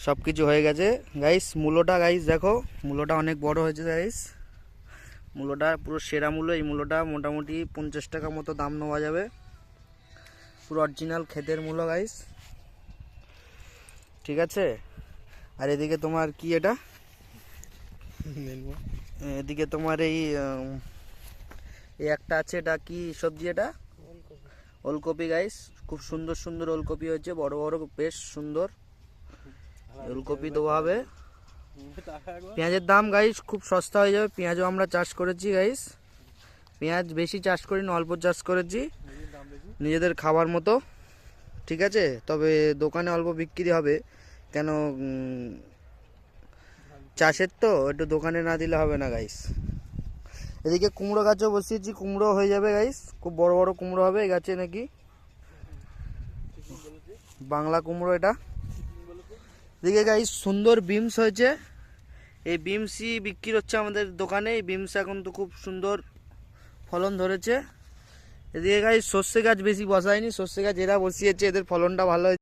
সব কিছু হয়ে গেছে গাইস। মূলোটা গাইস দেখো, মূলোটা অনেক বড় হয়েছে গাইস। মূলোটা পুরো সেরা মূলো। এই মূলোটা মোটামুটি 50 টাকা মতো দাম নেওয়া যাবে। পুরো অরিজিনাল ক্ষেতের মূলো গাইস, ঠিক আছে। আর এদিকে তোমার কি এটা, এদিকে তোমার এই একটা আছে, এটা কি সবজি? এটা ওলকপি গাইস। খুব সুন্দর সুন্দর ওলকপি হয়েছে, বড় বড়, বেশ সুন্দর ওলকপি দেওয়া হবে। পেঁয়াজের দাম গাইস খুব সস্তা হয়ে যাবে। পেঁয়াজও আমরা চাষ করেছি গাইস। পেঁয়াজ বেশি চাষ করিনি, অল্প চাষ করেছি নিজেদের খাবার মতো, ঠিক আছে। তবে দোকানে অল্প বিক্রি হবে, কেন চাষের তো, একটু দোকানে না দিলে হবে না গাইস। এদিকে কুমড়ো গাছও বসিয়েছি, কুমড়ো হয়ে যাবে গাইস। খুব বড় বড় কুমড়ো হবে এই গাছে নাকি, বাংলা কুমড়ো এটা। এদিকে গাইস সুন্দর বিমস হয়েছে, এই বিমসই বিক্রি হচ্ছে আমাদের দোকানে। এই বিমস এখন তো খুব সুন্দর ফলন ধরেছে। এদিকে গাইস সর্ষে গাছ বেশি বসায়নি, সর্ষে গাছ এরা বসিয়েছে, এদের ফলনটা ভালো হয়েছে।